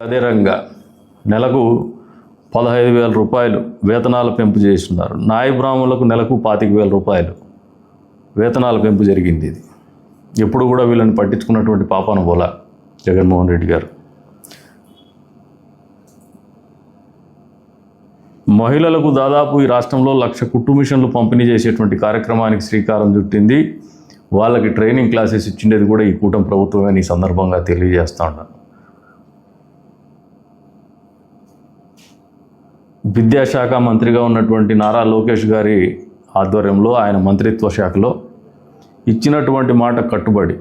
అదే రంగా నెలకు 15,000 రూపాయలు వేతనాల పెంపు చేస్తున్నారు. నాయ బ్రాహ్మణులకు నెలకు 25,000 రూపాయలు వేతనాల పెంపు జరిగింది. ఇది ఎప్పుడు కూడా వీళ్ళని పట్టించుకున్నటువంటి పాపాన పోలా జగన్మోహన్ రెడ్డి గారు. మహిళలకు దాదాపు ఈ రాష్ట్రంలో 1,00,000 కుట్టు మిషన్లు పంపిణీ చేసేటువంటి కార్యక్రమానికి శ్రీకారం చుట్టింది. వాళ్ళకి ట్రైనింగ్ క్లాసెస్ ఇచ్చిండేది కూడా ఈ కూటమి ప్రభుత్వమే. ఈ సందర్భంగా తెలియజేస్తా ఉన్నాను. విద్యాశాఖ మంత్రిగా ఉన్నటువంటి నారా లోకేష్ గారి ఆధ్వర్యంలో ఆయన మంత్రిత్వ శాఖలో ఇచ్చినటువంటి మాట కట్టుబడి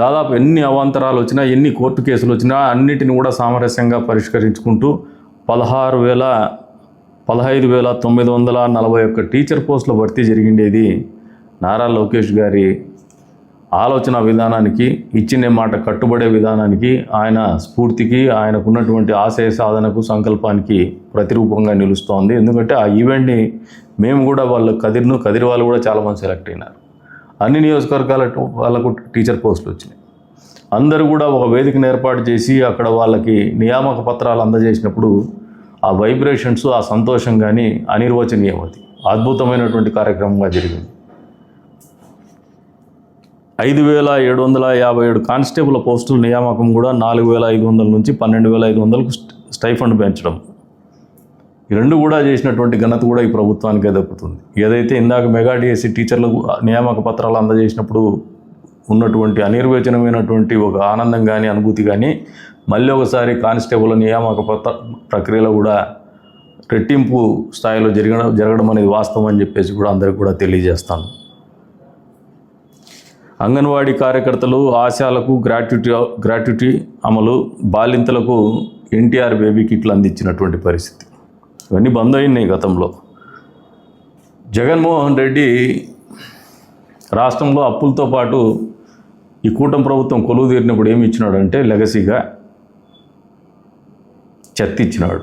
దాదాపు ఎన్ని అవాంతరాలు వచ్చినా, ఎన్ని కోర్టు కేసులు వచ్చినా అన్నిటిని కూడా సామరస్యంగా పరిష్కరించుకుంటూ 15,941 టీచర్ పోస్టుల భర్తీ జరిగిండేది నారా లోకేష్ గారి ఆలోచన విధానానికి, ఇచ్చిన మాట కట్టుబడే విధానానికి, ఆయన స్ఫూర్తికి, ఆయనకున్నటువంటి ఆశయ సాధనకు, సంకల్పానికి ప్రతిరూపంగా నిలుస్తోంది. ఎందుకంటే ఆ ఈవెంట్ని మేము కూడా కదిరి వాళ్ళు కూడా చాలామంది సెలెక్ట్ అయినారు. అన్ని వాళ్ళకు టీచర్ పోస్టులు వచ్చినాయి. అందరూ కూడా ఒక వేదికను ఏర్పాటు చేసి అక్కడ వాళ్ళకి నియామక పత్రాలు అందజేసినప్పుడు ఆ వైబ్రేషన్స్, ఆ సంతోషం కానీ అనిర్వచనీయం. అది అద్భుతమైనటువంటి కార్యక్రమంగా జరిగింది. 5,757 కానిస్టేబుల్ పోస్టుల నియామకం కూడా 4,500 నుంచి 12,500కు స్టైఫండ్ పెంచడం, ఈ రెండు కూడా చేసినటువంటి ఘనత కూడా ఈ ప్రభుత్వానికే దక్కుతుంది. ఏదైతే ఇందాక మెగా డిఎస్సి టీచర్లకు నియామక పత్రాలు అందజేసినప్పుడు ఉన్నటువంటి అనిర్వచనమైనటువంటి ఒక ఆనందం కానీ, అనుభూతి కానీ మళ్ళీ ఒకసారి కానిస్టేబుల్ నియామక ప్రక్రియలో కూడా రెట్టింపు స్థాయిలో జరగడం అనేది వాస్తవం అని చెప్పేసి కూడా అందరికీ కూడా తెలియజేస్తాను. అంగన్వాడీ కార్యకర్తలు ఆశాలకు గ్రాట్యుటీ అమలు, బాలింతలకు ఎన్టీఆర్ బేబీ కిట్లు అందించినటువంటి పరిస్థితి ఇవన్నీ బంద్ అయినాయి గతంలో. జగన్మోహన్ రెడ్డి రాష్ట్రంలో అప్పులతో పాటు ఈ కూటమి ప్రభుత్వం కొలువు తీరినప్పుడు ఏమి ఇచ్చినాడంటే లెగసీగా చెత్త ఇచ్చినాడు.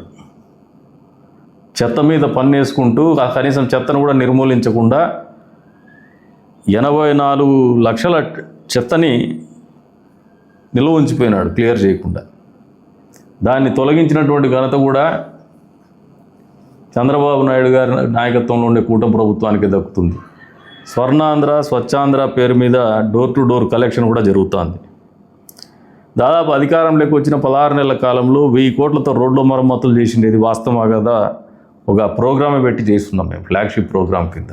చెత్త మీద పన్ను వేసుకుంటూ కనీసం చెత్తను కూడా నిర్మూలించకుండా 84 లక్షల చెత్తని నిల్వ ఉంచిపోయినాడు, క్లియర్ చేయకుండా. దాన్ని తొలగించినటువంటి ఘనత కూడా చంద్రబాబు నాయుడు గారి నాయకత్వంలో ఉండే కూటమి ప్రభుత్వానికి దక్కుతుంది. స్వర్ణాంధ్ర, స్వచ్ఛాంధ్ర పేరు మీద డోర్ టు డోర్ కలెక్షన్ కూడా జరుగుతోంది. దాదాపు అధికారంలోకి వచ్చిన 16 నెలల కాలంలో 1000 కోట్లతో రోడ్ల మరమ్మతులు చేసిండేది వాస్తవమా కదా. ఒక ప్రోగ్రామే పెట్టి చేస్తున్నాం మేము, ఫ్లాగ్షిప్ ప్రోగ్రాం కింద.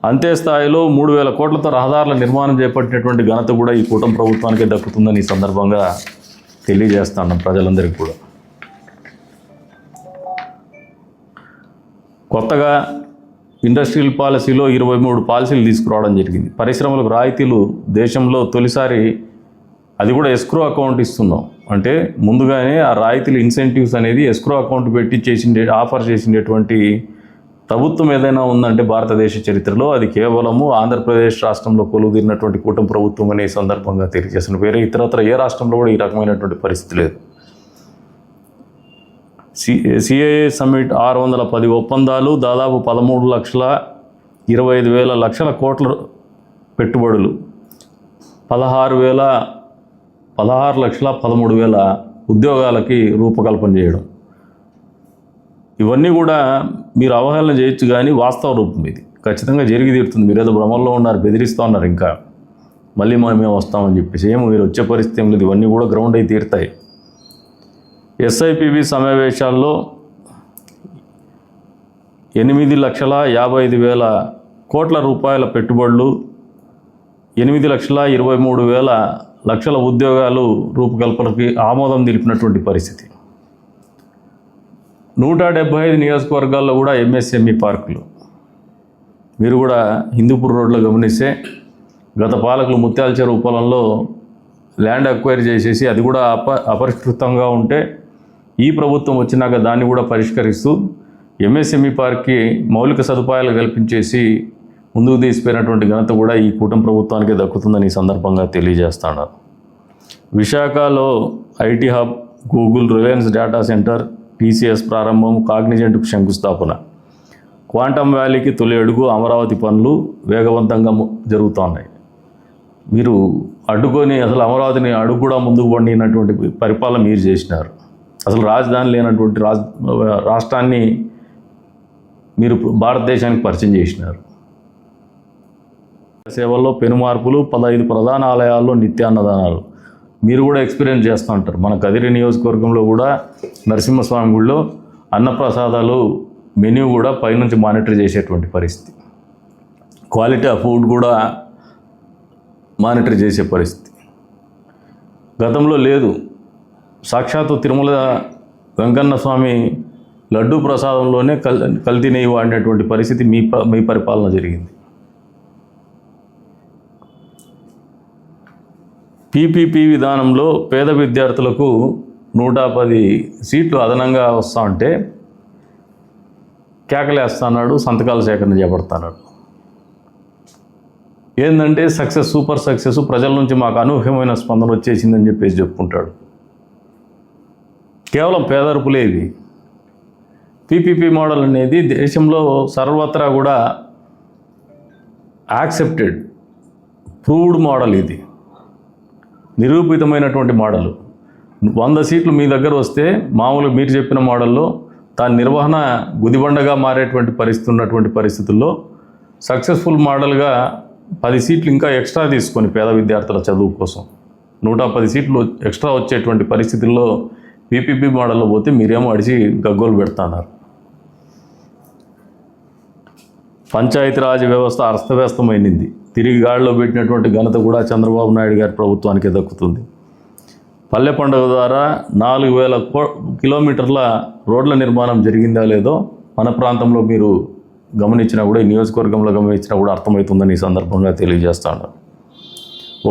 అంతే స్థాయిలో 3,000 కోట్లతో రహదారుల నిర్మాణం చేపట్టినటువంటి ఘనత కూడా ఈ కూటమి ప్రభుత్వానికే దక్కుతుందని ఈ సందర్భంగా తెలియజేస్తాను ప్రజలందరికీ కూడా. కొత్తగా ఇండస్ట్రియల్ పాలసీలో 23 పాలసీలు తీసుకురావడం జరిగింది. పరిశ్రమలకు రాయితీలు దేశంలో తొలిసారి, అది కూడా ఎస్క్రో అకౌంట్ ఇస్తున్నాం. అంటే ముందుగానే ఆ రాయితీలు, ఇన్సెంటివ్స్ అనేది ఎస్క్రో అకౌంట్ పెట్టి ఆఫర్ చేసినటువంటి ప్రభుత్వం ఏదైనా ఉందంటే భారతదేశ చరిత్రలో అది కేవలము ఆంధ్రప్రదేశ్ రాష్ట్రంలో కొలువుదీరినటువంటి కూటమి ప్రభుత్వం అనే సందర్భంగా తెలియజేసిన. వేరే ఇతరత్ర ఏ రాష్ట్రంలో కూడా ఈ రకమైనటువంటి పరిస్థితి లేదు. సిఐఏ సమ్మిట్ 610 ఒప్పందాలు, దాదాపు 13,25,000 కోట్ల పెట్టుబడులు, 16,13,000 ఉద్యోగాలకి రూపకల్పన చేయడం, ఇవన్నీ కూడా మీరు అవహేళన చేయొచ్చు కానీ వాస్తవ రూపం ఇది ఖచ్చితంగా జరిగి తీరుతుంది. మీరు ఏదో భ్రమంలో ఉన్నారు, బెదిరిస్తూ ఉన్నారు, ఇంకా మళ్ళీ మేము వస్తామని చెప్పేసి. ఏమో మీరు వచ్చే పరిస్థితి ఏం లేదు. ఇవన్నీ కూడా గ్రౌండ్ అయి తీరుతాయి. SIPB సమావేశాల్లో 8,55,000 కోట్ల రూపాయల పెట్టుబడులు, 8,23,000 ఉద్యోగాలు రూపకల్పనకి ఆమోదం తెలిపినటువంటి పరిస్థితి. 175 నియోజకవర్గాల్లో కూడా MSME పార్కులు. మీరు కూడా హిందూపూర్ రోడ్లో గమనిస్తే గత పాలకులు ముత్యాల చెరువు పొలంలో ల్యాండ్ అక్వైర్ చేసేసి అది కూడా అపరిష్కృతంగా ఉంటే ఈ ప్రభుత్వం వచ్చినాక దాన్ని కూడా పరిష్కరిస్తూ MSME పార్క్కి మౌలిక సదుపాయాలు కల్పించేసి ముందుకు తీసిపోయినటువంటి ఘనత కూడా ఈ కూటమి ప్రభుత్వానికే దక్కుతుందని ఈ సందర్భంగా తెలియజేస్తాను. విశాఖలో IT hub, Google, Reliance data centre, TCS ప్రారంభం, కాగ్నిజెంట్కు శంకుస్థాపన, క్వాంటమ్ వ్యాలీకి తొలి అడుగు, అమరావతి పనులు వేగవంతంగా జరుగుతున్నాయి. మీరు అడ్డుకొని అసలు అమరావతిని అడుగు కూడా ముందుకు పండినటువంటి పరిపాలన మీరు చేసినారు. అసలు రాజధాని లేనటువంటి రాష్ట్రాన్ని మీరు భారతదేశానికి పరిచయం చేసినారు. సేవల్లో పెను మార్పులు, 15 ప్రధాన ఆలయాల్లో నిత్యాన్నదానాలు మీరు కూడా ఎక్స్పీరియన్స్ చేస్తూ ఉంటారు. మన కదిరి నియోజకవర్గంలో కూడా నరసింహస్వామి గుడిలో అన్నప్రసాదాలు మెన్యూ కూడా పైనుంచి మానిటర్ చేసేటువంటి పరిస్థితి, క్వాలిటీ ఆఫ్ ఫుడ్ కూడా మానిటర్ చేసే పరిస్థితి గతంలో లేదు. సాక్షాత్తు తిరుమల వెంకన్న స్వామి లడ్డూ ప్రసాదంలోనే కల్తీ నెయ్యి వాడినటువంటి పరిస్థితి మీ పరిపాలన జరిగింది. పీపీపీ విధానంలో పేద విద్యార్థులకు 110 సీట్లు అదనంగా వస్తూ ఉంటే కేకలేస్తున్నాడు, సంతకాల సేకరణ చేపడుతున్నాడు. ఏంటంటే సక్సెస్, సూపర్ సక్సెస్, ప్రజల నుంచి మాకు అనూహ్యమైన స్పందన వచ్చేసిందని చెప్పేసి చెప్పుకుంటాడు. కేవలం పేదరుపులే ఇవి. పీపీపీ మోడల్ అనేది దేశంలో సర్వత్రా కూడా యాక్సెప్టెడ్, ప్రూవ్డ్ మోడల్. ఇది నిరూపితమైనటువంటి మోడల్. 100 సీట్లు మీ దగ్గర వస్తే మామూలుగా మీరు చెప్పిన మోడల్లో దాని నిర్వహణ గుదిబండగా మారేటువంటి పరిస్థితి ఉన్నటువంటి పరిస్థితుల్లో సక్సెస్ఫుల్ మోడల్గా 10 సీట్లు ఇంకా ఎక్స్ట్రా తీసుకొని పేద విద్యార్థుల చదువు కోసం 110 సీట్లు ఎక్స్ట్రా వచ్చేటువంటి పరిస్థితుల్లో పీపీపీ మోడల్లో పోతే మీరేమో అడిచి గగ్గోలు పెడుతున్నారు. పంచాయతీరాజ్ వ్యవస్థ అస్తవ్యస్తమైంది. తిరిగి గాడిలో పెట్టినటువంటి ఘనత కూడా చంద్రబాబు నాయుడు గారి ప్రభుత్వానికి దక్కుతుంది. పల్లె పండుగ ద్వారా 4000 కిలోమీటర్ల రోడ్ల నిర్మాణం జరిగిందా లేదో మన ప్రాంతంలో మీరు గమనించినా కూడా, ఈ నియోజకవర్గంలో గమనించినా కూడా అర్థమవుతుందని ఈ సందర్భంగా తెలియజేస్తాను.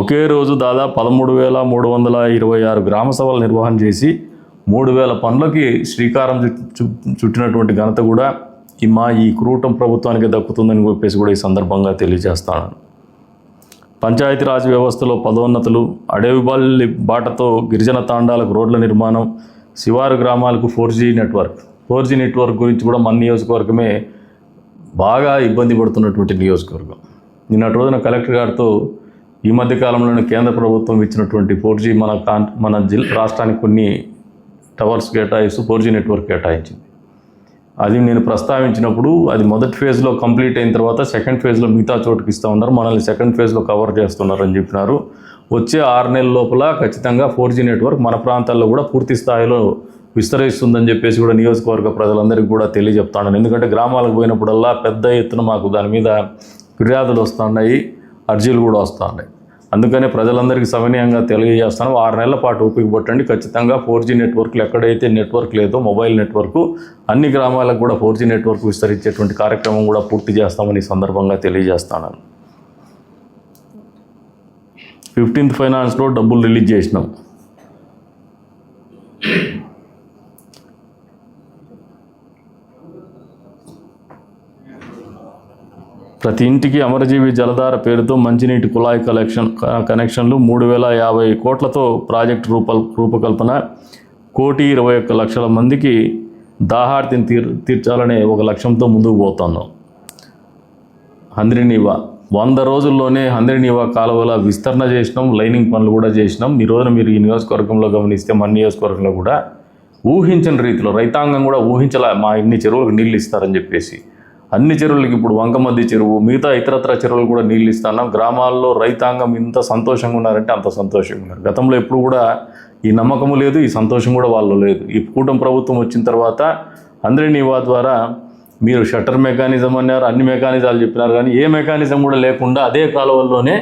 ఒకే రోజు దాదాపు 13,326 గ్రామ సభలు నిర్వహణ చేసి 3,000 పనులకి శ్రీకారం చుట్టినటువంటి ఘనత కూడా ఈ కూటమి ప్రభుత్వానికి దక్కుతుందని చెప్పేసి కూడా ఈ సందర్భంగా తెలియజేస్తాను. పంచాయతీరాజ్ వ్యవస్థలో పదోన్నతులు, అడవిబల్లి బాటతో గిరిజన తాండాలకు రోడ్ల నిర్మాణం, శివారు గ్రామాలకు 4G నెట్వర్క్ గురించి కూడా మన నియోజకవర్గమే బాగా ఇబ్బంది పడుతున్నటువంటి నియోజకవర్గం. నిన్నటి రోజున కలెక్టర్ గారితో ఈ మధ్య కాలంలోనే కేంద్ర ప్రభుత్వం ఇచ్చినటువంటి 4G మన రాష్ట్రానికి కొన్ని టవర్స్ కేటాయిస్తూ 4G నెట్వర్క్ కేటాయించింది. అది నేను ప్రస్తావించినప్పుడు అది మొదటి ఫేజ్లో కంప్లీట్ అయిన తర్వాత సెకండ్ ఫేజ్లో మిగతా చోటుకి ఇస్తూ ఉన్నారు, మనల్ని సెకండ్ ఫేజ్లో కవర్ చేస్తున్నారని చెప్పినారు. వచ్చే 6 నెలల లోపల ఖచ్చితంగా 4G నెట్వర్క్ మన ప్రాంతాల్లో కూడా పూర్తి స్థాయిలో విస్తరిస్తుందని చెప్పేసి కూడా నియోజకవర్గ ప్రజలందరికీ కూడా తెలియజెప్తాను. ఎందుకంటే గ్రామాలకు పోయినప్పుడల్లా పెద్ద ఎత్తున మాకు దాని మీద ఫిర్యాదులు వస్తున్నాయి, అర్జీలు కూడా వస్తున్నాయి. అందుకనే ప్రజలందరికీ సవినయంగా తెలియజేస్తాను, 6 నెలల పాటు ఉపయోగపట్టండి. ఖచ్చితంగా 4G నెట్వర్క్లు ఎక్కడైతే నెట్వర్క్ లేదో మొబైల్ నెట్వర్క్ అన్ని గ్రామాలకు కూడా 4G నెట్వర్క్ విస్తరించేటువంటి కార్యక్రమం కూడా పూర్తి చేస్తామని సందర్భంగా తెలియజేస్తాను. 15th ఫైనాన్స్లో డబ్బులు రిలీజ్ చేసినాం. ప్రతి ఇంటికి అమరజీవి జలధార పేరుతో మంచినీటి కుళాయి కనెక్షన్లు 3,050 కోట్లతో ప్రాజెక్టు రూపకల్పన, 1,21,00,000 మందికి దాహార్తిని తీర్చాలనే ఒక లక్ష్యంతో ముందుకు పోతున్నాం. హంద్రీనీవా 100 రోజుల్లోనే హంద్రీనీవా కాలువల విస్తరణ చేసినాం, లైనింగ్ పనులు కూడా చేసినాం. ఈ రోజున మీరు ఈ నియోజకవర్గంలో గమనిస్తే మన నియోజకవర్గంలో కూడా ఊహించని రీతిలో రైతాంగం కూడా ఊహించలే మా ఇన్ని చెరువులకు నీళ్ళు ఇస్తారని చెప్పేసి. అన్ని చెరువులకి ఇప్పుడు వంకమద్ది చెరువు, మిగతా ఇతరత్ర చెరువులు కూడా నీళ్ళు ఇస్తున్నాం. గ్రామాల్లో రైతాంగం ఇంత సంతోషంగా ఉన్నారంటే అంత సంతోషంగా ఉన్నారు. గతంలో ఎప్పుడు కూడా ఈ నమ్మకము లేదు, ఈ సంతోషం కూడా వాళ్ళు లేదు. ఈ కూటమి ప్రభుత్వం వచ్చిన తర్వాత హంద్రీనీవా ద్వారా మీరు షట్టర్ మెకానిజం అన్నారు, అన్ని మెకానిజాలు చెప్పినారు, కానీ ఏ మెకానిజం కూడా లేకుండా అదే కాలువల్లోనే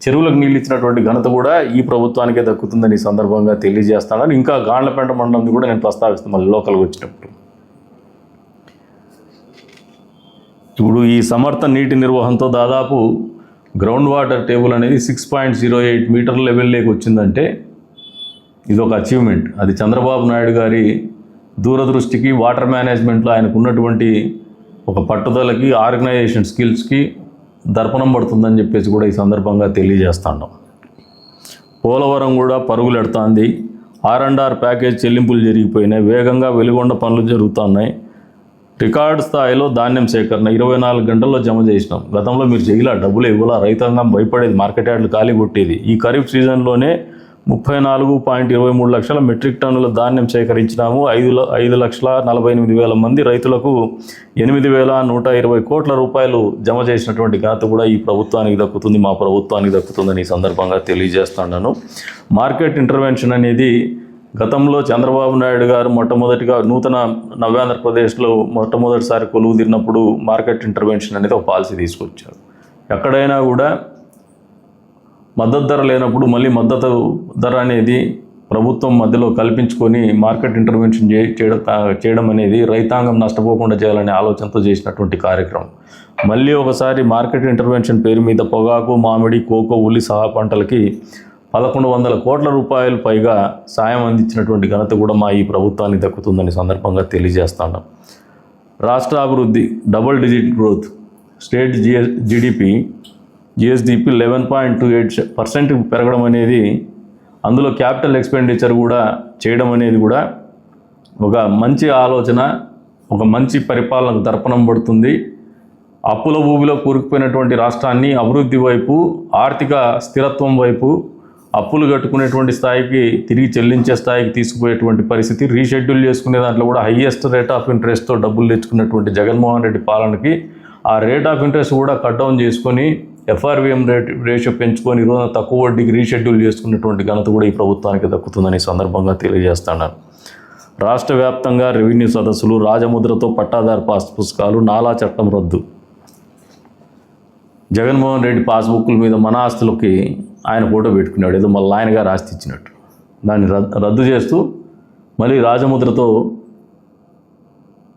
చెరువులకు నీళ్ళు ఇచ్చినటువంటి ఘనత కూడా ఈ ప్రభుత్వానికే దక్కుతుందని ఈ సందర్భంగా తెలియజేస్తాను. ఇంకా గాండ్లపేట మండలం కూడా నేను ప్రస్తావిస్తాను మళ్ళీ లోకల్కి వచ్చినప్పుడు. ఇప్పుడు ఈ సమర్థ నీటి నిర్వహణతో దాదాపు గ్రౌండ్ వాటర్ టేబుల్ అనేది 6.08 మీటర్ల లెవెల్లోకి వచ్చిందంటే ఇది ఒక అచీవ్మెంట్. అది చంద్రబాబు నాయుడు గారి దూరదృష్టికి, వాటర్ మేనేజ్మెంట్లో ఆయనకు ఉన్నటువంటి ఒక పట్టుదలకి, ఆర్గనైజేషన్ స్కిల్స్కి దర్పణం పడుతుందని చెప్పేసి కూడా ఈ సందర్భంగా తెలియజేస్తున్నాం. పోలవరం కూడా పరుగులెడుతోంది. R&R ప్యాకేజ్ చెల్లింపులు జరిగిపోయినాయి, వేగంగా వెలుగొండ పనులు జరుగుతున్నాయి. రికార్డు స్థాయిలో ధాన్యం సేకరణ 24 గంటల్లో జమ చేసినాం. గతంలో మీరు చేయలా, డబ్బులు ఇవ్వాలా, రైతాంగం భయపడేది, మార్కెట్ యార్డులు ఖాళీ కొట్టేది. ఈ ఖరీఫ్ సీజన్లోనే 34.23 లక్షల మెట్రిక్ టన్నుల ధాన్యం సేకరించినాము. 5,48,000 మంది రైతులకు 8,120 కోట్ల రూపాయలు జమ చేసినటువంటి ఘనత కూడా ఈ ప్రభుత్వానికి దక్కుతుంది, మా ప్రభుత్వానికి దక్కుతుందని ఈ సందర్భంగా తెలియజేస్తున్నాను. మార్కెట్ ఇంటర్వెన్షన్ అనేది గతంలో చంద్రబాబు నాయుడు గారు మొట్టమొదటిగా నూతన నవ్యాంధ్రప్రదేశ్లో మొట్టమొదటిసారి కొలువు తీరినప్పుడు మార్కెట్ ఇంటర్వెన్షన్ అనేది ఒక పాలసీ తీసుకొచ్చారు. ఎక్కడైనా కూడా మద్దతు ధర లేనప్పుడు మళ్ళీ మద్దతు ధర అనేది ప్రభుత్వం మధ్యలో కల్పించుకొని మార్కెట్ ఇంటర్వెన్షన్ చేయడం అనేది రైతాంగం నష్టపోకుండా చేయాలనే ఆలోచనతో చేసినటువంటి కార్యక్రమం. మళ్ళీ ఒకసారి మార్కెట్ ఇంటర్వెన్షన్ పేరు మీద పొగాకు, మామిడి, కోకో, ఉల్లి సహా పంటలకి 1,100 కోట్ల రూపాయలు పైగా సాయం అందించినటువంటి ఘనత కూడా మా ఈ ప్రభుత్వానికి దక్కుతుందని సందర్భంగా తెలియజేస్తున్నాం. రాష్ట్ర అభివృద్ధి double digit growth, state GDP GSDP 11.28% పెరగడం అనేది, అందులో క్యాపిటల్ ఎక్స్పెండిచర్ కూడా చేయడం అనేది కూడా ఒక మంచి ఆలోచన, ఒక మంచి పరిపాలనకు దర్పణం పడుతుంది. అప్పుల ఊబిలో కూరుకుపోయినటువంటి రాష్ట్రాన్ని అభివృద్ధి వైపు, ఆర్థిక స్థిరత్వం వైపు, అప్పులు కట్టుకునేటువంటి స్థాయికి, తిరిగి చెల్లించే స్థాయికి తీసుకుపోయేటువంటి పరిస్థితి, రీషెడ్యూల్ చేసుకునే దాంట్లో కూడా హయ్యెస్ట్ రేట్ ఆఫ్ ఇంట్రెస్ట్తో డబ్బులు తెచ్చుకున్నటువంటి జగన్మోహన్ రెడ్డి పాలనకి ఆ రేట్ ఆఫ్ ఇంట్రెస్ట్ కూడా కట్ డౌన్ చేసుకొని ఎఫ్ఆర్విఎం రేషియో పెంచుకొని ఈరోజు తక్కువ వడ్డీకి రీషెడ్యూల్ చేసుకున్నటువంటి ఘనత కూడా ఈ ప్రభుత్వానికి దక్కుతుందని సందర్భంగా తెలియజేస్తున్నాను. రాష్ట్ర వ్యాప్తంగా రెవెన్యూ సదస్సులు, రాజముద్రతో పట్టాదారు పాస్ పుస్తకాలు, నాలా చట్టం రద్దు. జగన్మోహన్ రెడ్డి పాస్బుక్ల మీద మన ఆస్తులకి ఆయన ఫోటో పెట్టుకున్నాడు, ఏదో మళ్ళీ ఆయనగా రాసి ఇచ్చినట్టు. దాన్ని రద్దు చేస్తూ మళ్ళీ రాజముద్రతో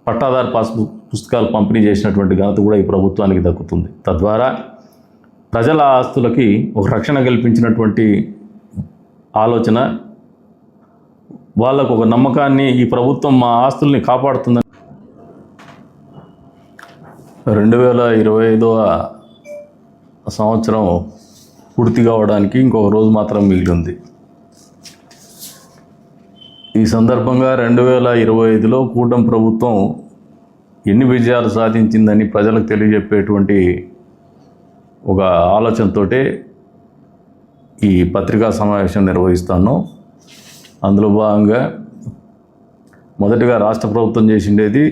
పట్టాదారు పాస్బుక్ పుస్తకాలు పంపిణీ చేసినటువంటి ఘనత కూడా ఈ ప్రభుత్వానికి దక్కుతుంది. తద్వారా ప్రజల ఆస్తులకి ఒక రక్షణ కల్పించినటువంటి ఆలోచన, వాళ్ళకు ఒక నమ్మకాన్ని, ఈ ప్రభుత్వం మా ఆస్తుల్ని కాపాడుతుందని. 2025వ సంవత్సరం పూర్తి కావడానికి ఇంకొక రోజు మాత్రం మిగిలి ఉంది. ఈ సందర్భంగా 2025లో కూటమి ప్రభుత్వం ఎన్ని విజయాలు సాధించిందని ప్రజలకు తెలియజెప్పేటువంటి ఒక ఆలోచనతోటే ఈ పత్రికా సమావేశం నిర్వహిస్తాను. అందులో భాగంగా మొదటిగా రాష్ట్ర ప్రభుత్వం చేసిండేది,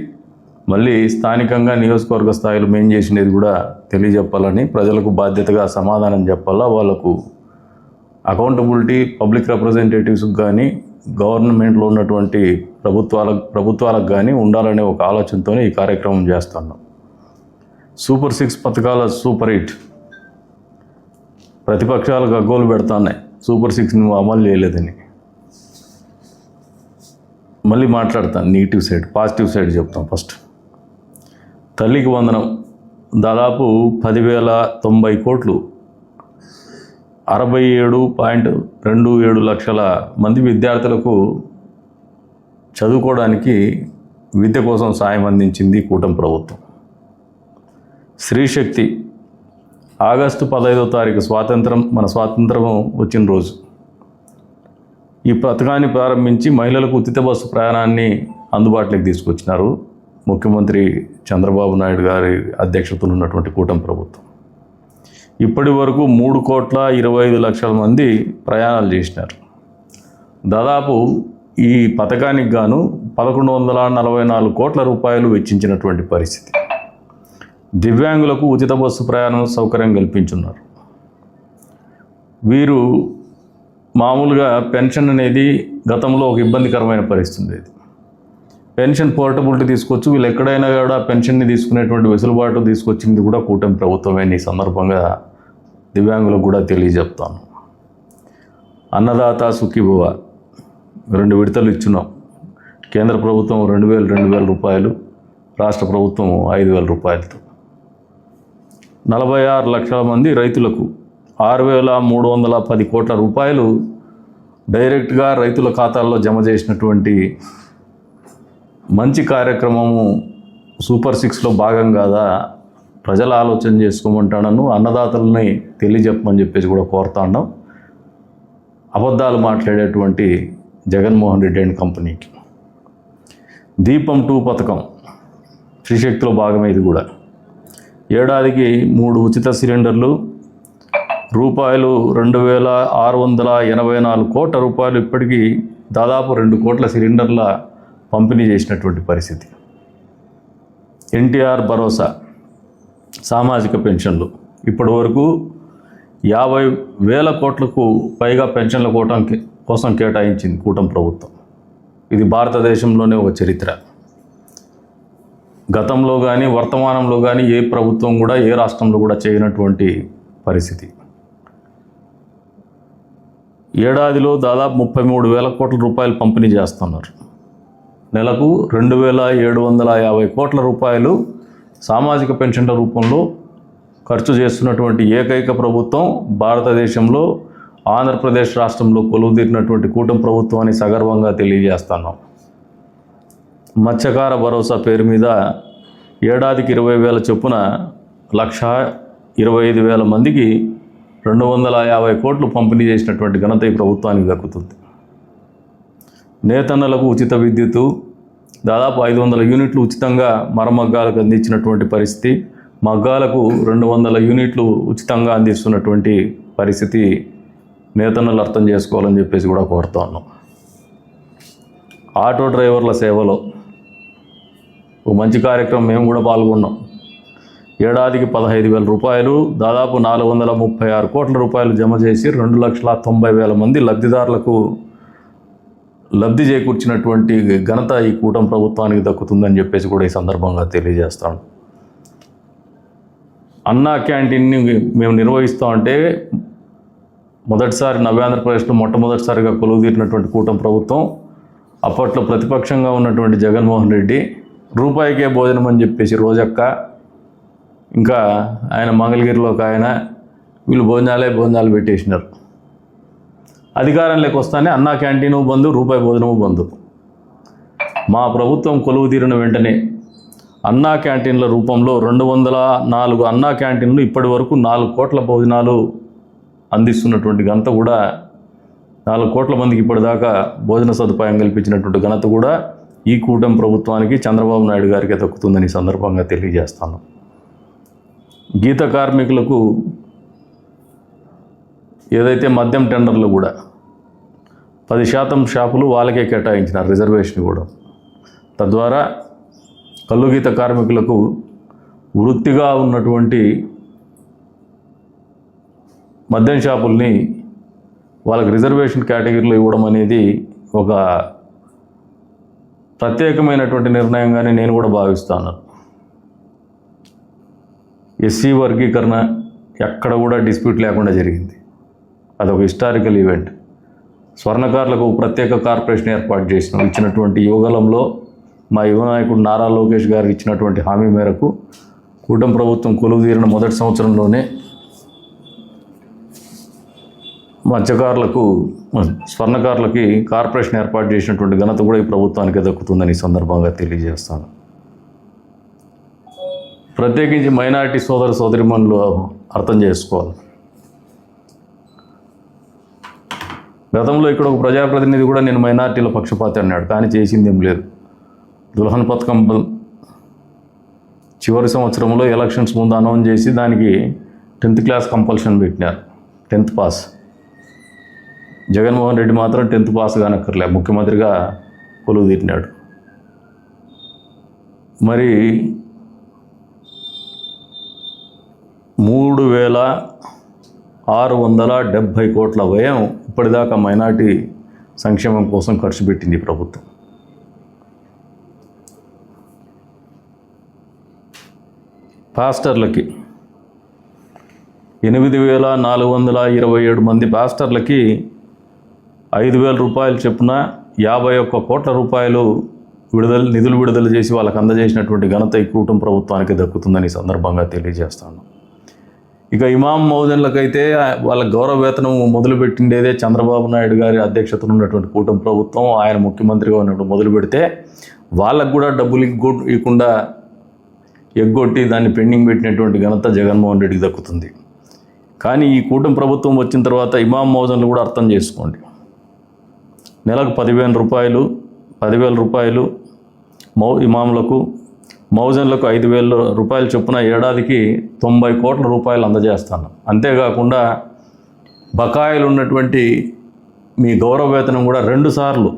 మళ్ళీ స్థానికంగా నియోజకవర్గ స్థాయిలో మేము చేసిండేది కూడా తెలియజెప్పాలని, ప్రజలకు బాధ్యతగా సమాధానం చెప్పాలా, వాళ్ళకు అకౌంటబిలిటీ పబ్లిక్ రిప్రజెంటేటివ్స్కి కానీ గవర్నమెంట్లో ఉన్నటువంటి ప్రభుత్వాలకు కానీ ఉండాలనే ఒక ఆలోచనతోనే ఈ కార్యక్రమం చేస్తున్నాం. సూపర్ 6 పథకాల సూపర్ హిట్. ప్రతిపక్షాలకు అగ్గోలు పెడుతున్నాయి సూపర్ 6 నువ్వు అమలు చేయలేదని. మళ్ళీ మాట్లాడతాను, నెగిటివ్ సైడ్, పాజిటివ్ సైడ్ చెప్తాం. ఫస్ట్ తల్లికి వందనం, దాదాపు 10,090 కోట్లు, 67.27 లక్షల మంది విద్యార్థులకు చదువుకోవడానికి విద్య కోసం సాయం అందించింది కూటమి ప్రభుత్వం. స్త్రీశక్తి, ఆగస్టు 15వ తారీఖు మన స్వాతంత్రం వచ్చిన రోజు ఈ పథకాన్ని ప్రారంభించి మహిళలకు ఉచిత బస్సు ప్రయాణాన్ని అందుబాటులోకి తీసుకొచ్చినారు ముఖ్యమంత్రి చంద్రబాబు నాయుడు గారి అధ్యక్షతలో ఉన్నటువంటి కూటమి ప్రభుత్వం. ఇప్పటి వరకు 3,25,00,000 మంది ప్రయాణాలు చేసినారు. దాదాపు ఈ పథకానికి గాను 1,144 కోట్ల రూపాయలు వెచ్చించినటువంటి పరిస్థితి. దివ్యాంగులకు ఉచిత బస్సు ప్రయాణం సౌకర్యం కల్పించున్నారు. వీరు మామూలుగా పెన్షన్ అనేది గతంలో ఒక ఇబ్బందికరమైన పరిస్థితి ఉండేది. పెన్షన్ పోర్టబిలిటీ తీసుకొచ్చి వీళ్ళు ఎక్కడైనా కూడా పెన్షన్ని తీసుకునేటువంటి వెసులుబాటు తీసుకొచ్చింది కూడా కూటమి ప్రభుత్వమే. ఈ సందర్భంగా దివ్యాంగులకు కూడా తెలియజెప్తాను. అన్నదాత సుఖీభవ 2 విడతలు ఇచ్చున్నాం. కేంద్ర ప్రభుత్వం 2,000 రూపాయలు, రాష్ట్ర ప్రభుత్వం 5,000 రూపాయలతో 46 లక్షల మంది రైతులకు 6,310 కోట్ల రూపాయలు డైరెక్ట్గా రైతుల ఖాతాల్లో జమ చేసినటువంటి మంచి కార్యక్రమము సూపర్ 6లో భాగం కాదా? ప్రజలు ఆలోచన చేసుకోమంటాను. అన్నదాతలని తెలియజెప్పమని చెప్పేసి కూడా కోరుతా ఉన్నాం. అబద్ధాలు మాట్లాడేటువంటి జగన్మోహన్ రెడ్డి అండ్ కంపెనీకి. దీపం 2 పథకం త్రిశక్తిలో భాగమే ఇది కూడా. ఏడాదికి 3 ఉచిత సిలిండర్లు, రూపాయలు 2,684 కోట్ల రూపాయలు, ఇప్పటికీ దాదాపు 2 కోట్ల సిలిండర్ల పంపిణీ చేసినటువంటి పరిస్థితి. ఎన్టీఆర్ భరోసా సామాజిక పెన్షన్లు ఇప్పటి వరకు 50,000 కోట్లకు పైగా పెన్షన్ల కోసం కేటాయించింది కూటమి ప్రభుత్వం. ఇది భారతదేశంలోనే ఒక చరిత్ర. గతంలో కానీ వర్తమానంలో కానీ ఏ ప్రభుత్వం కూడా ఏ రాష్ట్రంలో కూడా చేయనటువంటి పరిస్థితి. ఏడాదిలో దాదాపు 33,000 కోట్ల రూపాయలు పంపిణీ చేస్తున్నారు. నెలకు 2,750 కోట్ల రూపాయలు సామాజిక పెన్షన్ల రూపంలో ఖర్చు చేస్తున్నటువంటి ఏకైక ప్రభుత్వం భారతదేశంలో ఆంధ్రప్రదేశ్ రాష్ట్రంలో కొలువుదీరినటువంటి కూటమి ప్రభుత్వాన్ని సగర్వంగా తెలియజేస్తున్నాం. మత్స్యకార భరోసా పేరు మీద ఏడాదికి 20,000 చొప్పున 1,25,000 మందికి 250 కోట్లు పంపిణీ చేసినటువంటి ఘనత ఈ ప్రభుత్వానికి దక్కుతుంది. నేతన్నలకు ఉచిత విద్యుత్తు, దాదాపు 500 యూనిట్లు ఉచితంగా మరమగ్గాలకు అందించినటువంటి పరిస్థితి, మగ్గాలకు 200 యూనిట్లు ఉచితంగా అందిస్తున్నటువంటి పరిస్థితి నేతన్నలు అర్థం చేసుకోవాలని చెప్పేసి కూడా కోరుతా ఉన్నాం. ఆటో డ్రైవర్ల సేవలో ఒక మంచి కార్యక్రమం మేము కూడా పాల్గొన్నాం. ఏడాదికి 15,000 రూపాయలు, దాదాపు 436 కోట్ల రూపాయలు జమ చేసి 2,90,000 మంది లబ్ధిదారులకు లబ్ధి చేకూర్చినటువంటి ఘనత ఈ కూటమి ప్రభుత్వానికి దక్కుతుందని చెప్పేసి కూడా ఈ సందర్భంగా తెలియజేస్తాను. అన్నా క్యాంటీన్ని మేము నిర్వహిస్తామంటే మొదటిసారి నవ్యాంధ్రప్రదేశ్లో మొట్టమొదటిసారిగా కొలువుదీరినటువంటి కూటమి ప్రభుత్వం, అప్పట్లో ప్రతిపక్షంగా ఉన్నటువంటి జగన్మోహన్ రెడ్డి రూపాయికే భోజనం అని చెప్పేసి రోజక్క, ఇంకా ఆయన మంగళగిరిలో ఒక ఆయన, వీళ్ళు భోజనాలు పెట్టేసినారు. అధికారంలోకి వస్తానే అన్నా క్యాంటీను బంద్, రూపాయి భోజనము బంద్. మా ప్రభుత్వం కొలువు తీరిన వెంటనే అన్నా క్యాంటీన్ల రూపంలో 204 అన్నా క్యాంటీన్లు ఇప్పటి వరకు 4 కోట్ల భోజనాలు అందిస్తున్నటువంటి ఘనత కూడా, 4 కోట్ల మందికి ఇప్పటిదాకా భోజన సదుపాయం కల్పించినటువంటి ఘనత కూడా ఈ కూటమి ప్రభుత్వానికి, చంద్రబాబు నాయుడు గారికి దక్కుతుందని సందర్భంగా తెలియజేస్తాను. గీత కార్మికులకు ఏదైతే మద్యం టెండర్లు కూడా 10% షాపులు వాళ్ళకే కేటాయించినారు, రిజర్వేషన్ కూడా. తద్వారా కల్లు గీత కార్మికులకు వృత్తిగా ఉన్నటువంటి మద్యం షాపుల్ని వాళ్ళకి రిజర్వేషన్ కేటగిరీలో ఇవ్వడం అనేది ఒక ప్రత్యేకమైనటువంటి నిర్ణయంగానే నేను కూడా భావిస్తాను. ఎస్సీ వర్గీకరణ ఎక్కడ కూడా డిస్ప్యూట్ లేకుండా జరిగింది. అదొక హిస్టారికల్ ఈవెంట్. స్వర్ణకారులకు ప్రత్యేక కార్పొరేషన్ ఏర్పాటు ఇచ్చినటువంటి యువగలంలో మా యువ నాయకుడు నారా లోకేష్ గారు ఇచ్చినటువంటి హామీ మేరకు కూటమి ప్రభుత్వం కొలువుదీరిన మొదటి సంవత్సరంలోనే మత్స్యకారులకు, స్వర్ణకారులకి కార్పొరేషన్ ఏర్పాటు చేసినటువంటి ఘనత కూడా ఈ ప్రభుత్వానికి దక్కుతుందని ఈ సందర్భంగా తెలియజేస్తాను. ప్రత్యేకించి మైనారిటీ సోదరిమణులు అర్థం చేసుకోవాలి. గతంలో ఇక్కడ ఒక ప్రజాప్రతినిధి కూడా నేను మైనారిటీల పక్షపాతి అన్నాడు, కానీ చేసింది ఏం లేదు. దుల్హన్ పథకం చివరి సంవత్సరంలో ఎలక్షన్స్ ముందు అనౌన్స్ చేసి దానికి 10th క్లాస్ కంపల్షన్ పెట్టినారు, 10th పాస్. జగన్మోహన్ రెడ్డి మాత్రం 10th పాస్ కానక్కర్లే, ముఖ్యమంత్రిగా కొలువు తీరినాడు. మరి 3,670 కోట్ల వ్యయం ఇప్పటిదాకా మైనార్టీ సంక్షేమం కోసం ఖర్చు పెట్టింది ప్రభుత్వం. పాస్టర్లకి 8,427 మంది పాస్టర్లకి 5,000 రూపాయలు చొప్పున 51 కోట్ల రూపాయలు నిధులు విడుదల చేసి వాళ్ళకి అందజేసినటువంటి ఘనత ఈ కూటమి ప్రభుత్వానికి దక్కుతుందని సందర్భంగా తెలియజేస్తాను. ఇక ఇమాం మౌజన్లకైతే వాళ్ళ గౌరవ వేతనం మొదలుపెట్టిండేదే చంద్రబాబు నాయుడు గారి అధ్యక్షతన ఉన్నటువంటి కూటమి ప్రభుత్వం. ఆయన ముఖ్యమంత్రిగా ఉన్నప్పుడు మొదలు పెడితే వాళ్ళకు కూడా డబ్బులు ఇవ్వకుండా ఎగ్గొట్టి దాన్ని పెండింగ్ పెట్టినటువంటి ఘనత జగన్మోహన్ రెడ్డికి దక్కుతుంది. కానీ ఈ కూటమి ప్రభుత్వం వచ్చిన తర్వాత ఇమాం మౌజన్లు కూడా అర్థం చేసుకోండి. నెలకు 10,000 రూపాయలు ఇమాములకు, మౌజన్లకు 5,000 రూపాయలు చొప్పున ఏడాదికి 90 కోట్ల రూపాయలు అందజేస్తాను. అంతేకాకుండా బకాయిలు ఉన్నటువంటి మీ గౌరవ వేతనం కూడా 2 సార్లు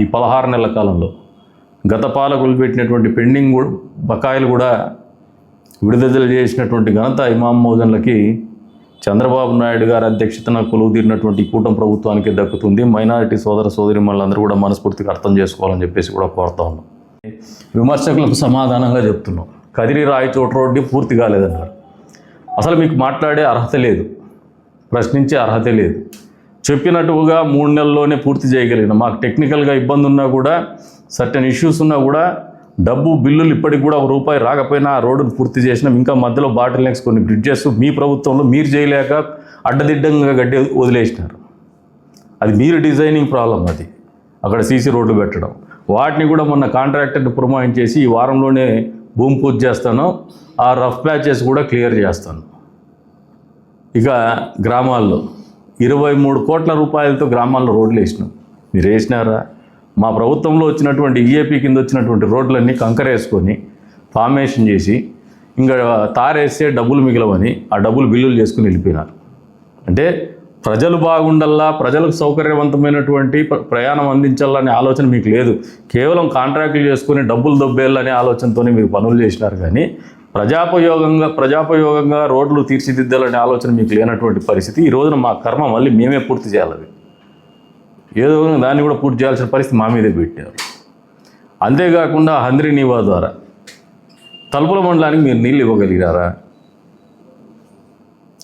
ఈ 16 నెలల కాలంలో గత పాలకులు పెట్టినటువంటి పెండింగ్ బకాయిలు కూడా విడుదల చేసినటువంటి ఘనత ఇమాం మౌజన్లకి చంద్రబాబు నాయుడు గారి అధ్యక్షతన కొలువుదీరినటువంటి కూటమి ప్రభుత్వానికి దక్కుతుంది. మైనారిటీ సోదర సోదరీమణులందరూ కూడా మనస్ఫూర్తిగా అర్థం చేసుకోవాలని చెప్పేసి కూడా కోరుతా ఉన్నాం. విమర్శకులకు సమాధానంగా చెప్తున్నాం. కదిరి రాయచోట రోడ్డు పూర్తి కాలేదన్నారు. అసలు మీకు మాట్లాడే అర్హత లేదు, ప్రశ్నించే అర్హత లేదు. చెప్పినట్టుగా 3 నెలల్లోనే పూర్తి చేయగలిగిన, మాకు టెక్నికల్గా ఇబ్బంది ఉన్నా కూడా, సర్టెన్ ఇష్యూస్ ఉన్నా కూడా, డబ్బు బిల్లులు ఇప్పటికి కూడా ₹1 రాకపోయినా ఆ రోడ్డును పూర్తి చేసినాం. ఇంకా మధ్యలో బాటిల్ నెక్స్ కొన్ని బ్రిడ్జెస్ మీ ప్రభుత్వంలో మీరు చేయలేక అడ్డదిడ్డంగా గడ్డి వదిలేసినారు. అది మీరు డిజైనింగ్ ప్రాబ్లం. అది అక్కడ సీసీ రోడ్లు పెట్టడం, వాటిని కూడా మొన్న కాంట్రాక్టర్ని పురమాయించేసి ఈ వారంలోనే భూమి పూజ చేస్తాను. ఆ రఫ్ ప్యాచెస్ కూడా క్లియర్ చేస్తాను. ఇక గ్రామాల్లో 23 కోట్ల రూపాయలతో గ్రామాల్లో రోడ్లు వేసినాం. మీరు వేసినారా? మా ప్రభుత్వంలో వచ్చినటువంటి ఈఏపీ కింద వచ్చినటువంటి రోడ్లన్నీ కంకర వేసుకొని ఫార్మేషన్ చేసి ఇంకా తారేస్తే డబ్బులు మిగలవని ఆ డబ్బులు బిల్లులు చేసుకుని వెళ్ళిపోయినారు. అంటే ప్రజలు బాగుండల్లా, ప్రజలకు సౌకర్యవంతమైనటువంటి ప్రయాణం అందించాలనే ఆలోచన మీకు లేదు. కేవలం కాంట్రాక్టులు చేసుకుని డబ్బులు దొబ్బేయాలనే ఆలోచనతోనే మీరు పనులు చేసినారు. కానీ ప్రజాపయోగంగా రోడ్లు తీర్చిదిద్దాలనే ఆలోచన మీకు లేనటువంటి పరిస్థితి. ఈ రోజున మా కర్మ మళ్ళీ మేమే పూర్తి చేయాలి. ఏదో దాన్ని కూడా పూర్తి చేయాల్సిన పరిస్థితి మా మీదే పెట్టారు. అంతేకాకుండా హంద్రీ నీవా ద్వారా తలుపుల మండలానికి మీరు నీళ్ళు ఇవ్వగలిగారా?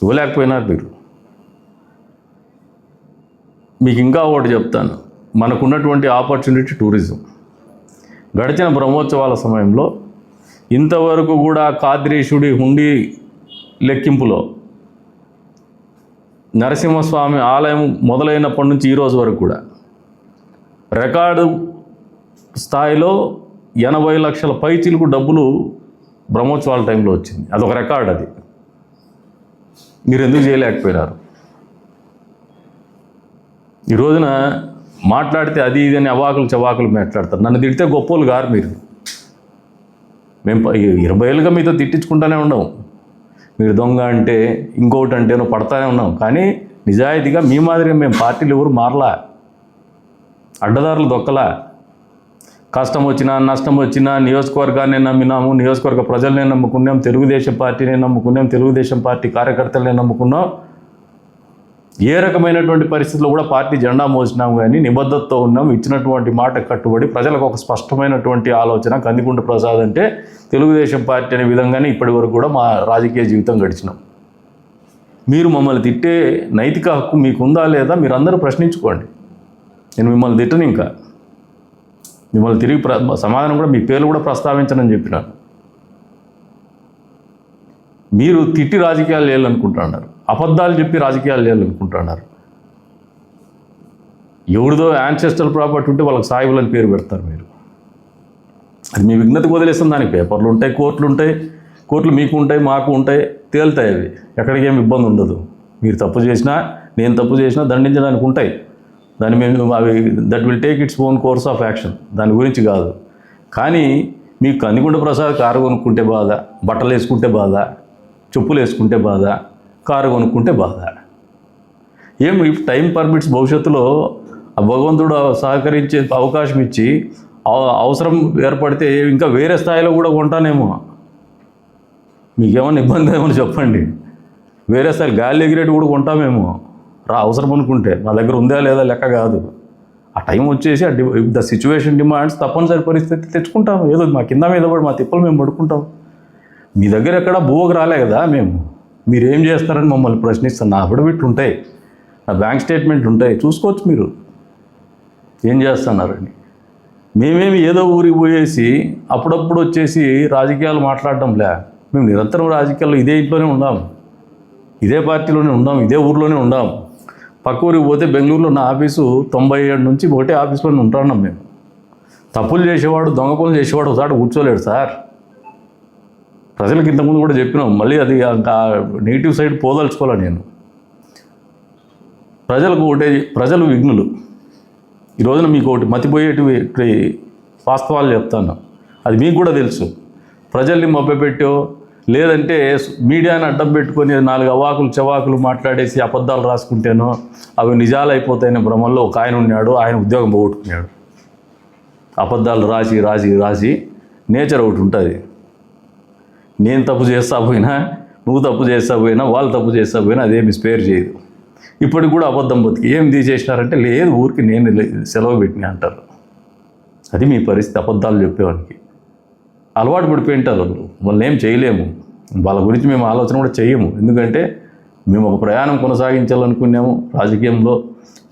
ఇవ్వలేకపోయినారు మీరు. మీకు ఇంకా ఒకటి చెప్తాను. మనకున్నటువంటి ఆపర్చునిటీ టూరిజం. గడిచిన బ్రహ్మోత్సవాల సమయంలో ఇంతవరకు కూడా కాద్రీశుడి హుండీ లెక్కింపులో నరసింహస్వామి ఆలయం మొదలైనప్పటి నుంచి ఈ రోజు వరకు కూడా రికార్డు స్థాయిలో 80 లక్షల పైచిలకు డబ్బులు బ్రహ్మోత్సవాల టైంలో వచ్చింది. అదొక రికార్డ్. అది మీరు ఎందుకు చేయలేకపోయినారు? ఈ రోజున మాట్లాడితే అది ఇది అని అవాకులు చవాకులు మాట్లాడతారు. నన్ను తిడితే గొప్పోళ్ళు గారు మీరు. మేము 20 ఏళ్ళుగా మీతో తిట్టించుకుంటూనే ఉన్నాం. మీరు దొంగ అంటే ఇంకొకటి అంటేనో పడతానే ఉన్నాం. కానీ నిజాయితీగా మీ మాదిరిగా మేము పార్టీలు ఎవరు మారలా, అడ్డదారులు దొక్కలా. కష్టం వచ్చినా నష్టం వచ్చినా నియోజకవర్గాన్ని నమ్మినాము, నియోజకవర్గ ప్రజల్ని నమ్ముకున్నాం, తెలుగుదేశం పార్టీని నమ్ముకున్నాం, తెలుగుదేశం పార్టీ కార్యకర్తలనే నమ్ముకున్నాం. ఏ రకమైనటువంటి పరిస్థితుల్లో కూడా పార్టీ జెండా మోసినాము. కానీ నిబద్ధతతో ఉన్నాం. ఇచ్చినటువంటి మాట కట్టుబడి ప్రజలకు ఒక స్పష్టమైనటువంటి ఆలోచన. కందికుంట ప్రసాద్ అంటే తెలుగుదేశం పార్టీ అనే విధంగానే ఇప్పటి వరకు కూడా మా రాజకీయ జీవితం గడిచినాం. మీరు మమ్మల్ని తిట్టే నైతిక హక్కు మీకుందా లేదా మీరు అందరూ ప్రశ్నించుకోండి. నేను మిమ్మల్ని తిట్టను. ఇంకా మిమ్మల్ని తిరిగి సమాధానం కూడా మీ పేర్లు కూడా ప్రస్తావించనని చెప్పినాను. మీరు తిట్టి రాజకీయాలు చేయాలనుకుంటున్నారు, అబద్ధాలు చెప్పి రాజకీయాలు చేయాలనుకుంటున్నారు. ఎవరిదో యాన్సెస్ట్రల్ ప్రాపర్టీ ఉంటే వాళ్ళకి సాయిబులని పేరు పెడతారు మీరు. అది మీ విజ్ఞతకు వదిలేస్తుంది. దానికి పేపర్లు ఉంటాయి, కోర్టులు ఉంటాయి. కోర్టులు మీకు ఉంటాయి, మాకు ఉంటాయి, తేలుతాయి. అవి ఎక్కడికి ఏమి ఇబ్బంది ఉండదు. మీరు తప్పు చేసినా, నేను తప్పు చేసినా దండించడానికి ఉంటాయి. దాన్ని మేము అవి that will take its own course of action. దాని గురించి కాదు. కానీ మీకు కందికుంట ప్రసాద్ కారు కొనుక్కుంటే బాధ, బట్టలు వేసుకుంటే బాధ, చెప్పులు వేసుకుంటే బాధ, కారు కొనుక్కుంటే బాధ. ఏం ఇఫ్ టైం పర్మిట్స్ భవిష్యత్తులో ఆ భగవంతుడు సహకరించే అవకాశం ఇచ్చి అవసరం ఏర్పడితే ఇంకా వేరే స్థాయిలో కూడా కొంటానేమో. మీకేమన్నా ఇబ్బంది ఏమని చెప్పండి. వేరే స్థాయి గాలి ఎగిరేటి కూడా కొంటామేమో అవసరం అనుకుంటే. మా దగ్గర ఉందా లేదా లెక్క కాదు. ఆ టైం వచ్చేసి ద సిచ్యువేషన్ డిమాండ్స్ తప్పనిసరి పరిస్థితి తెచ్చుకుంటాము. ఏదో మా కింద మీద పడి మా తిప్పలు మేము పడుకుంటాం. మీ దగ్గర ఎక్కడ భూవకు రాలే కదా మేము. మీరేం చేస్తారని మమ్మల్ని ప్రశ్నిస్తాను. నా అఫిడవిట్లు ఉంటాయి, నా బ్యాంక్ స్టేట్మెంట్లు ఉంటాయి, చూసుకోవచ్చు మీరు ఏం చేస్తున్నారని. మేమేమి ఏదో ఊరికి పోయేసి అప్పుడప్పుడు వచ్చేసి రాజకీయాలు మాట్లాడడంలే. మేము నిరంతరం రాజకీయాల్లో ఇదే ఇంట్లోనే ఉన్నాం, ఇదే పార్టీలోనే ఉన్నాం, ఇదే ఊర్లోనే ఉన్నాం. పక్క ఊరికి పోతే బెంగళూరులో నా ఆఫీసు 97 నుంచి ఒకటే ఆఫీస్లోనే ఉంటున్నాం మేము. తప్పులు చేసేవాడు, దొంగ పనులు చేసేవాడు ఒకసారి కూర్చోలేడు సార్. ప్రజలకు ఇంతకుముందు కూడా చెప్పినాం. మళ్ళీ అది నెగిటివ్ సైడ్ పోదలుచుకోవాలి నేను. ప్రజలకు ఒకటే, ప్రజలు విఘ్నులు. ఈ రోజున మీకు ఒకటి మతిపోయేటివి వాస్తవాలు చెప్తాను. అది మీకు కూడా తెలుసు. ప్రజల్ని మభ్యపెట్టో లేదంటే మీడియాని అడ్డం పెట్టుకొని 4 అవాకులు చవాకులు మాట్లాడేసి అబద్ధాలు రాసుకుంటేనో అవి నిజాలు అయిపోతాయనే భ్రమంలో ఒక ఆయన ఉన్నాడు. ఆయన ఉద్యోగం పోగొట్టుకున్నాడు. అబద్ధాలు రాసి రాసి రాసి నేచర్ ఒకటి ఉంటుంది. నేను తప్పు చేస్తా పోయినా, నువ్వు తప్పు చేస్తా పోయినా, వాళ్ళు తప్పు చేస్తా పోయినా అదేమి స్పేర్ చేయదు. ఇప్పటికి కూడా అబద్ధం బతికి ఏం తీసేసినారంటే లేదు ఊరికి నేను సెలవు పెట్టినా అంటారు. అది మీ పరిస్థితి. అబద్ధాలు చెప్పేవానికి అలవాటు పడిపోయి ఉంటారు. వాళ్ళని ఏం చేయలేము. వాళ్ళ గురించి మేము ఆలోచన కూడా చేయము. ఎందుకంటే మేము ఒక ప్రయాణం కొనసాగించాలనుకున్నాము. రాజకీయంలో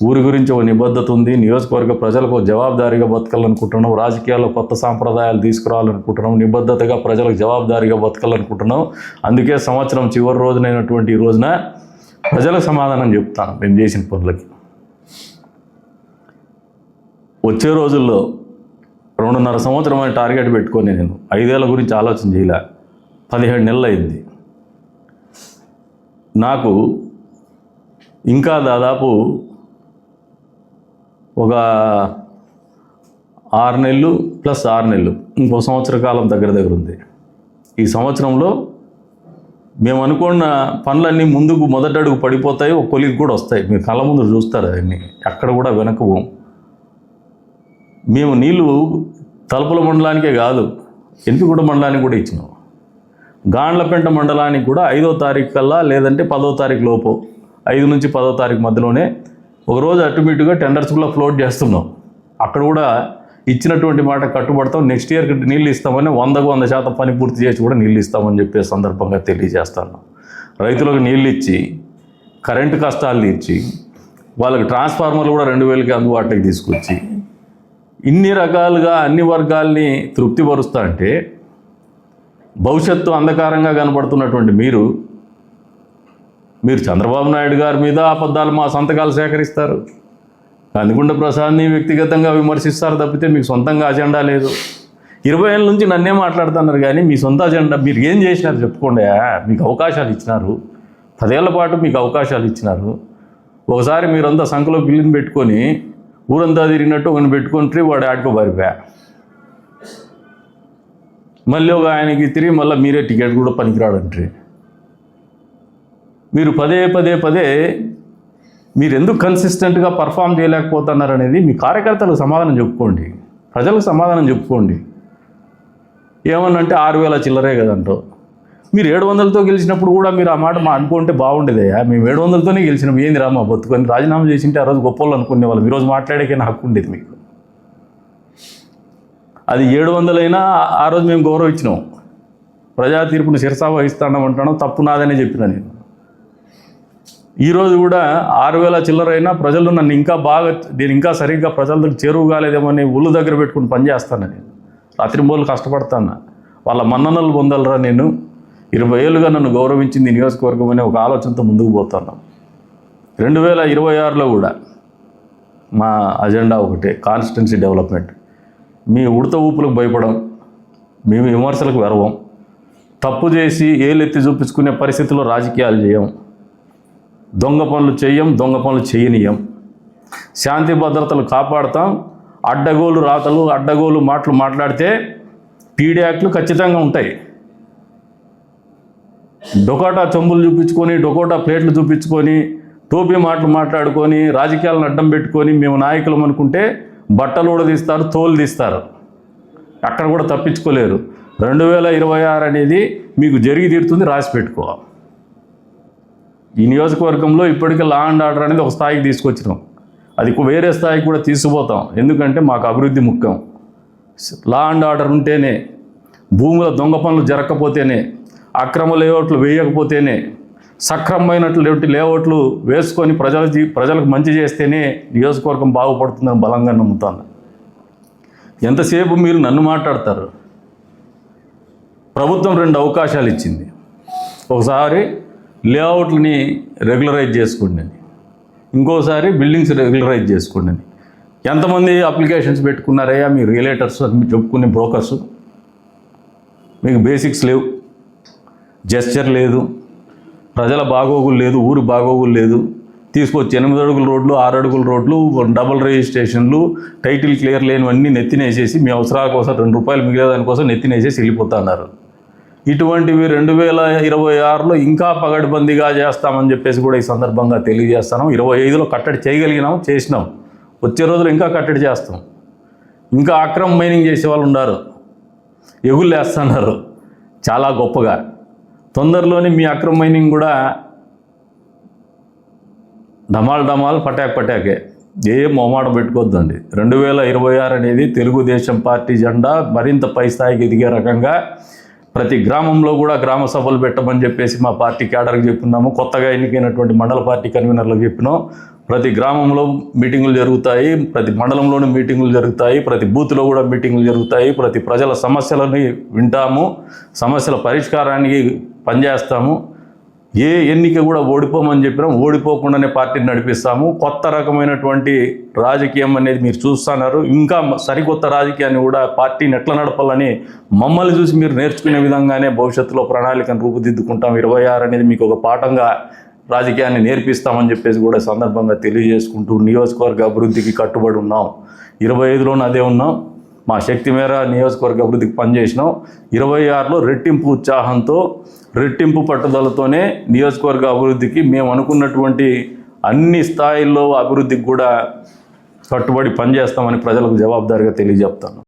ఊరి గురించి ఒక నిబద్ధత ఉంది. నియోజకవర్గ ప్రజలకు జవాబుదారీగా బతకాలనుకుంటున్నాం. రాజకీయాల్లో కొత్త సాంప్రదాయాలు తీసుకురావాలనుకుంటున్నాం. నిబద్ధతగా ప్రజలకు జవాబుదారీగా బతకాలనుకుంటున్నాం. అందుకే సంవత్సరం చివరి రోజునైనటువంటి ఈ రోజున ప్రజలకు సమాధానం చెప్తాను మేము చేసిన పనులకి. వచ్చే రోజుల్లో 2.5 సంవత్సరం అని టార్గెట్ పెట్టుకొని నేను 5 ఏళ్ల గురించి ఆలోచన చేయలే. 17 నెలలు అయింది. నాకు ఇంకా దాదాపు ఒక 6 నెలలు ప్లస్ 6 నెలలు ఇంకో సంవత్సర కాలం దగ్గర ఉంది. ఈ సంవత్సరంలో మేము అనుకున్న పనులన్నీ ముందుకు మొదటడుగు పడిపోతాయి. ఒక కొలికి కూడా వస్తాయి. మీరు కళ్ళ ముందు చూస్తారు అవన్నీ. ఎక్కడ కూడా వెనక్కు మేము నీళ్లు తలుపుల మండలానికే కాదు, ఎంపిగూడ మండలానికి కూడా ఇచ్చినాం. గాండ్లపెంట మండలానికి కూడా 5వ తారీఖు కల్లా లేదంటే 10వ తారీఖు లోపు, 5 నుంచి 10వ తారీఖు మధ్యలోనే ఒకరోజు అటుమిటుగా టెండర్స్ కూడా ఫ్లోట్ చేస్తున్నాం. అక్కడ కూడా ఇచ్చినటువంటి మాట కట్టుబడతాం. నెక్స్ట్ ఇయర్కి నీళ్ళు ఇస్తామని 100కు 100% పని పూర్తి చేసి కూడా నీళ్ళు ఇస్తామని చెప్పే సందర్భంగా తెలియజేస్తాను. రైతులకు నీళ్ళు ఇచ్చి, కరెంటు కష్టాలు తీర్చి, వాళ్ళకి ట్రాన్స్ఫార్మర్లు కూడా 2000కి అందుబాటులోకి తీసుకొచ్చి, ఇన్ని రకాలుగా అన్ని వర్గాల్ని తృప్తిపరుస్తా అంటే భవిష్యత్తు అంధకారంగా కనబడుతున్నటువంటి మీరు చంద్రబాబు నాయుడు గారి మీద అబద్ధాలు మా సంతకాలు సేకరిస్తారు. కందికొండ ప్రసాద్ని వ్యక్తిగతంగా విమర్శిస్తారు తప్పితే మీకు సొంతంగా అజెండా లేదు. 20 ఏళ్ళ నుంచి నన్నే మాట్లాడుతున్నారు కానీ మీ సొంత అజెండా మీరు ఏం చేసినారు చెప్పుకోండి. మీకు అవకాశాలు ఇచ్చినారు, 10 ఏళ్ల పాటు మీకు అవకాశాలు ఇచ్చినారు. ఒకసారి మీరంతా సంఖలో బిల్లుని పెట్టుకొని ఊరంతా తిరిగినట్టు ఒకరిని పెట్టుకొని వాడు ఆడుకో పారిపోయా. మళ్ళీ ఒక ఆయనకి తిరిగి మళ్ళీ మీరే టికెట్ కూడా పనికిరాడంటే మీరు పదే మీరు ఎందుకు కన్సిస్టెంట్గా పర్ఫామ్ చేయలేకపోతున్నారు అనేది మీ కార్యకర్తలకు సమాధానం చెప్పుకోండి, ప్రజలకు సమాధానం చెప్పుకోండి. ఏమన్నంటే 6,000 చిల్లరే కదంటో. మీరు 700తో గెలిచినప్పుడు కూడా మీరు ఆ మాట అనుకుంటే బాగుండేదయ్యా. మేము 700తోనే గెలిచినాం, ఏంది రా మా బతుకొని రాజీనామా చేసింటే ఆ రోజు గొప్పలు అనుకునేవాళ్ళం. ఈరోజు మాట్లాడేకైనా హక్కు ఉండేది మీకు. అది 700 అయినా ఆ రోజు మేము గౌరవం ఇచ్చినాం. ప్రజా తీర్పును శిరసా వహిస్తామంటాను, తప్పు నాదనే చెప్పిన నేను. ఈరోజు కూడా 6,000 చిల్లరైనా ప్రజలు నన్ను నేను ఇంకా సరిగ్గా ప్రజలకు చేరువు కాలేదేమని ఒళ్ళు దగ్గర పెట్టుకుని పనిచేస్తాను. నేను రాత్రింబోళ్ళు కష్టపడతాను. వాళ్ళ మన్ననలు పొందాలరా. నేను 20 ఏళ్ళుగా నన్ను గౌరవించింది నియోజకవర్గం అనే ఒక ఆలోచనతో ముందుకు పోతున్నాం. 2026లో కూడా మా అజెండా ఒకటే, కాన్స్టిట్యున్సీ డెవలప్మెంట్. మీ ఉడత ఊపులకు భయపడం, మేము విమర్శలకు వెరవం, తప్పు చేసి ఏలెత్తి చూపించుకునే పరిస్థితుల్లో రాజకీయాలు చేయం, దొంగ పనులు చెయ్యం, దొంగ పనులు చేయనీయం, శాంతి భద్రతలు కాపాడుతాం. అడ్డగోలు రాతలు, అడ్డగోలు మాటలు మాట్లాడితే పీడీ యాక్ట్లు ఖచ్చితంగా ఉంటాయి. డొకోటా చెంబులు చూపించుకొని, డొకోటా ప్లేట్లు చూపించుకొని, టోపీ మాటలు మాట్లాడుకొని, రాజకీయాలను అడ్డం పెట్టుకొని మేము నాయకులం అనుకుంటే బట్టలు కూడా తీస్తారు, తోలు తీస్తారు. అక్కడ కూడా తప్పించుకోలేరు. 2026 అనేది మీకు జరిగి తీరుతుంది, రాసి పెట్టుకోవాలి. ఈ నియోజకవర్గంలో ఇప్పటికే లా అండ్ ఆర్డర్ అనేది ఒక స్థాయికి తీసుకొచ్చినాం. అది వేరే స్థాయికి కూడా తీసుకుపోతాం. ఎందుకంటే మాకు అభివృద్ధి ముఖ్యం. లా అండ్ ఆర్డర్ ఉంటేనే, భూముల దొంగ పనులు జరగకపోతేనే, అక్రమ లేఅవుట్లు వేయకపోతేనే, సక్రమమైనటువంటి లేఅవుట్లు వేసుకొని ప్రజలకు మంచి చేస్తేనే నియోజకవర్గం బాగుపడుతుందని బలంగా నమ్ముతాను. ఎంతసేపు మీరు నన్ను మాట్లాడతారు. ప్రభుత్వం 2 అవకాశాలు ఇచ్చింది. ఒకసారి లేఅవుట్లని రెగ్యులరైజ్ చేసుకోండి, ఇంకోసారి బిల్డింగ్స్ రెగ్యులరైజ్ చేసుకోండి. ఎంతమంది అప్లికేషన్స్ పెట్టుకున్నారయ్యా మీ రియలేటర్స్ అని చెప్పుకునే బ్రోకర్స్? మీకు బేసిక్స్ లేవు, జెస్చర్ లేదు, ప్రజల బాగోగులు లేదు, ఊరి బాగోగులు లేదు. తీసుకొచ్చి 8 అడుగుల రోడ్లు, 6 అడుగుల రోడ్లు, డబుల్ రిజిస్ట్రేషన్లు, టైటిల్ క్లియర్ లేనివన్నీ నెత్తినేసేసి మీ అవసరాల కోసం 2 రూపాయలు మిగిలేదానికోసం నెత్తినేసేసి వెళ్ళిపోతున్నారు. ఇటువంటివి 2026లో ఇంకా పగడ్బందీగా చేస్తామని చెప్పేసి కూడా ఈ సందర్భంగా తెలియజేస్తాను. 25లో కట్టడి చేయగలిగినాం, చేసినాం. వచ్చే రోజులు ఇంకా కట్టడి చేస్తాం. ఇంకా అక్రమ మైనింగ్ చేసే వాళ్ళు ఉన్నారు, ఎగుళ్ళు వేస్తున్నారు చాలా గొప్పగా. తొందరలోనే మీ అక్రమ మైనింగ్ కూడా డమాల్ పటాకే. ఏ మొహమాటం పెట్టుకోవద్దండి. 2026 అనేది తెలుగుదేశం పార్టీ జెండా మరింత పై స్థాయికి ఎదిగే రకంగా ప్రతి గ్రామంలో కూడా గ్రామ సభలు పెట్టమని చెప్పేసి మా పార్టీ క్యాడర్కి చెప్పున్నాము. కొత్తగా ఎన్నికైనటువంటి మండల పార్టీ కన్వీనర్లకు చెప్పినాం. ప్రతి గ్రామంలో మీటింగులు జరుగుతాయి, ప్రతి మండలంలోనూ మీటింగులు జరుగుతాయి, ప్రతి బూత్లో కూడా మీటింగులు జరుగుతాయి. ప్రతి ప్రజల సమస్యలని వింటాము, సమస్యల పరిష్కారానికి పనిచేస్తాము. ఏ ఎన్నిక కూడా ఓడిపోమని చెప్పినాం, ఓడిపోకుండానే పార్టీని నడిపిస్తాము. కొత్త రకమైనటువంటి రాజకీయం అనేది మీరు చూస్తున్నారు. ఇంకా సరికొత్త రాజకీయాన్ని కూడా పార్టీని ఎట్లా నడపాలని మమ్మల్ని చూసి మీరు నేర్చుకునే విధంగానే భవిష్యత్తులో ప్రణాళికను రూపుదిద్దుకుంటాం. 26 అనేది మీకు ఒక పాఠంగా రాజకీయాన్ని నేర్పిస్తామని చెప్పేసి కూడా సందర్భంగా తెలియజేసుకుంటూ నియోజకవర్గ అభివృద్ధికి కట్టుబడి ఉన్నాం. 25లోనూ అదే ఉన్నాం. మా శక్తి మేర నియోజకవర్గ అభివృద్ధికి పనిచేసినాం. 26లో రెట్టింపు ఉత్సాహంతో, రెట్టింపు పట్టుదలతోనే నియోజకవర్గ అభివృద్ధికి మేము అనుకున్నటువంటి అన్ని స్థాయిల్లో అభివృద్ధికి కూడా కట్టుబడి పనిచేస్తామని ప్రజలకు జవాబుదారీగా తెలియజేస్తాను.